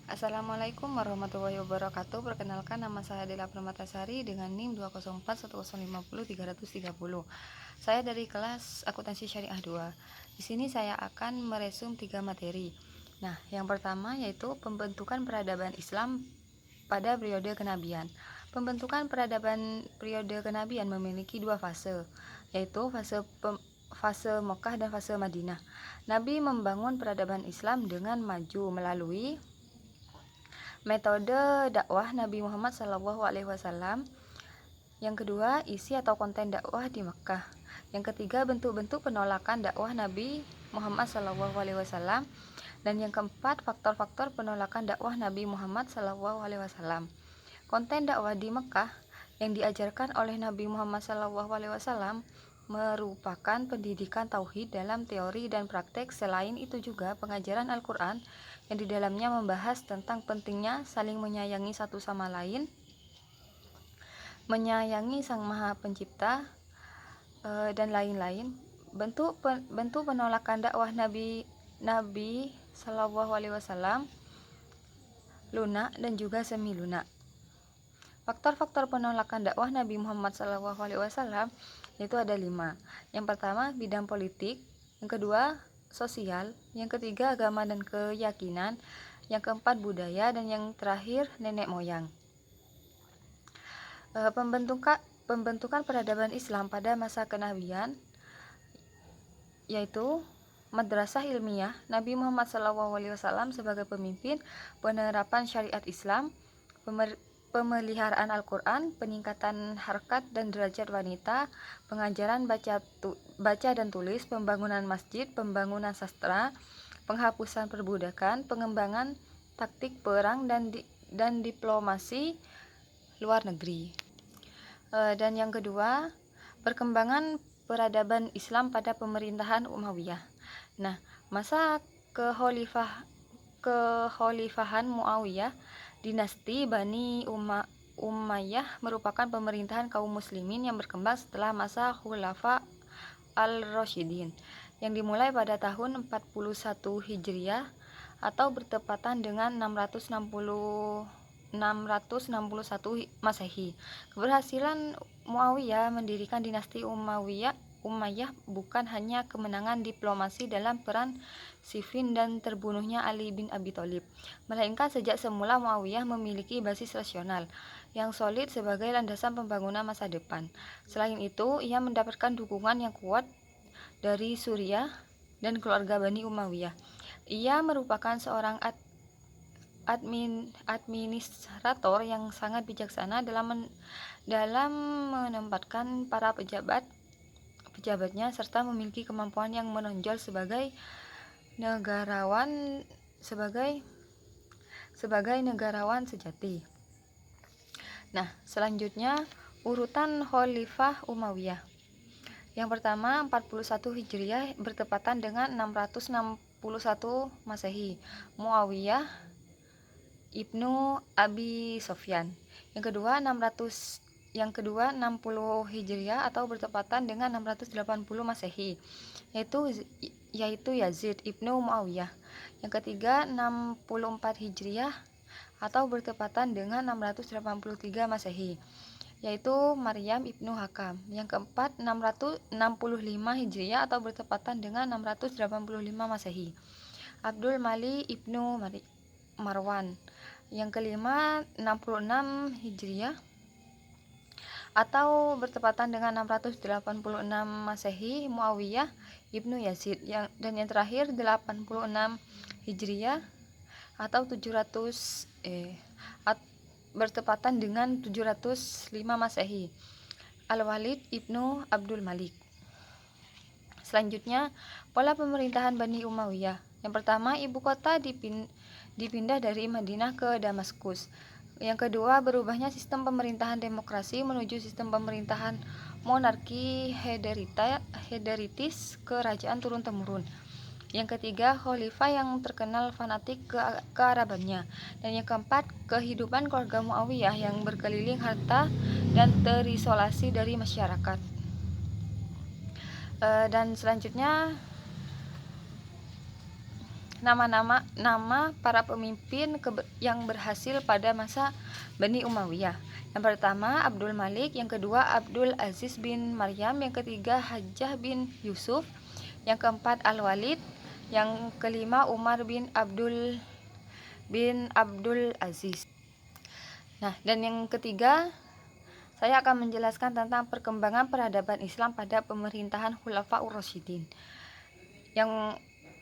Assalamualaikum warahmatullahi wabarakatuh. Perkenalkan, nama saya Dela Permatasari dengan NIM 2041050 330. Saya dari kelas Akuntansi Syariah 2. Di sini saya akan meresum 3 materi. Nah, yang pertama yaitu pembentukan peradaban Islam pada periode kenabian. Pembentukan peradaban periode kenabian memiliki 2 fase, yaitu fase Mekah dan fase Madinah. Nabi membangun peradaban Islam dengan maju melalui metode dakwah Nabi Muhammad SAW. Yang kedua, isi atau konten dakwah di Mekah. Yang ketiga, bentuk-bentuk penolakan dakwah Nabi Muhammad SAW. Dan yang keempat, faktor-faktor penolakan dakwah Nabi Muhammad SAW. Konten dakwah di Mekah yang diajarkan oleh Nabi Muhammad SAW merupakan pendidikan tauhid dalam teori dan praktek. Selain itu juga pengajaran Al-Quran yang di dalamnya membahas tentang pentingnya saling menyayangi satu sama lain, menyayangi Sang Maha Pencipta, dan lain-lain. Bentuk penolakan dakwah Nabi SAW lunak dan juga semi lunak. Faktor-faktor penolakan dakwah Nabi Muhammad SAW itu ada 5. Yang pertama, bidang politik. Yang kedua, sosial. Yang ketiga, agama dan keyakinan. Yang keempat, budaya. Dan yang terakhir, nenek moyang. Pembentukan peradaban Islam pada masa kenabian yaitu madrasah ilmiah Nabi Muhammad SAW sebagai pemimpin, penerapan syariat Islam, pemeliharaan Al-Quran, peningkatan harkat dan derajat wanita, pengajaran baca dan tulis, pembangunan masjid, pembangunan sastra, penghapusan perbudakan, pengembangan taktik perang dan diplomasi luar negeri. Dan yang kedua, perkembangan peradaban Islam pada pemerintahan Umayyah. Nah, masa kekhalifahan Muawiyah, dinasti Bani Umayyah merupakan pemerintahan kaum muslimin yang berkembang setelah masa Khulafa al-Rasyidin yang dimulai pada tahun 41 Hijriah atau bertepatan dengan 661 Masehi. Keberhasilan Muawiyah mendirikan dinasti Umayyah bukan hanya kemenangan diplomasi dalam perang Siffin dan terbunuhnya Ali bin Abi Thalib, melainkan sejak semula Muawiyah memiliki basis rasional yang solid sebagai landasan pembangunan masa depan. Selain itu, ia mendapatkan dukungan yang kuat dari Suriah dan keluarga Bani Umayyah. Ia merupakan seorang administrator yang sangat bijaksana dalam menempatkan para pejabatnya serta memiliki kemampuan yang menonjol sebagai negarawan sejati. Nah, selanjutnya urutan Khalifah Umayyah. Yang pertama, 41 Hijriah bertepatan dengan 661 Masehi, Muawiyah Ibnu Abi Sofyan. Yang kedua 60 Hijriah atau bertepatan dengan 680 Masehi, yaitu Yazid Ibnu Muawiyah. Yang ketiga 64 Hijriah atau bertepatan dengan 683 Masehi, yaitu Maryam Ibnu Hakam. Yang keempat 665 Hijriah atau bertepatan dengan 685 Masehi, Abdul Malik Ibnu Marwan. Yang kelima 66 Hijriah atau bertepatan dengan 686 Masehi, Muawiyah Ibnu Yazid. Dan yang terakhir 86 Hijriah atau bertepatan dengan 705 Masehi, Al-Walid Ibnu Abdul Malik. Selanjutnya, pola pemerintahan Bani Umayyah. Yang pertama, ibu kota dipindah dari Madinah ke Damaskus. Yang kedua, berubahnya sistem pemerintahan demokrasi menuju sistem pemerintahan monarki hederitis kerajaan turun-temurun. Yang ketiga, khalifah yang terkenal fanatik kearabannya. Dan yang keempat, kehidupan keluarga Muawiyah yang berkeliling harta dan terisolasi dari masyarakat. Dan selanjutnya nama para pemimpin yang berhasil pada masa Bani Umayyah. Yang pertama Abdul Malik, yang kedua Abdul Aziz bin Maryam, yang ketiga Hajjah bin Yusuf, yang keempat Al-Walid, yang kelima Umar bin Abdul Aziz. Nah, dan yang ketiga saya akan menjelaskan tentang perkembangan peradaban Islam pada pemerintahan Khulafaur Rasyidin. Yang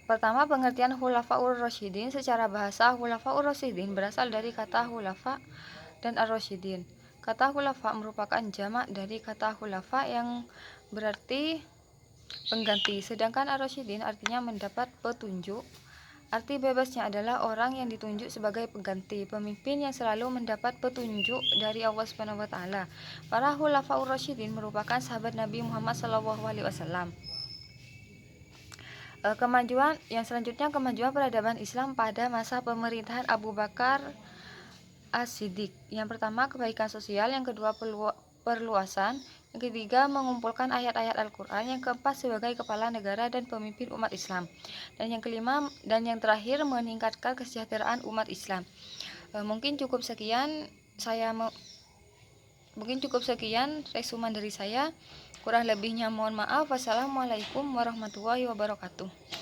pertama, pengertian Khulafaur Rasyidin. Secara bahasa, Khulafaur Rasyidin berasal dari kata khulafa dan ar-rasyidin. Kata khulafa merupakan jamak dari kata khulafa yang berarti pengganti, sedangkan ar-rasyidin artinya mendapat petunjuk. Arti bebasnya adalah orang yang ditunjuk sebagai pengganti, pemimpin yang selalu mendapat petunjuk dari Allah Subhanahu wa taala. Para Khulafaur Rasyidin merupakan sahabat Nabi Muhammad SAW. Kemajuan yang selanjutnya, kemajuan peradaban Islam pada masa pemerintahan Abu Bakar As-Siddiq. Yang pertama, kebaikan sosial, yang kedua perluasan, yang ketiga mengumpulkan ayat-ayat Al-Quran, yang keempat sebagai kepala negara dan pemimpin umat Islam, dan yang kelima dan yang terakhir meningkatkan kesejahteraan umat Islam. Mungkin cukup sekian resumen dari saya. Kurang lebihnya mohon maaf. Wassalamualaikum warahmatullahi wabarakatuh.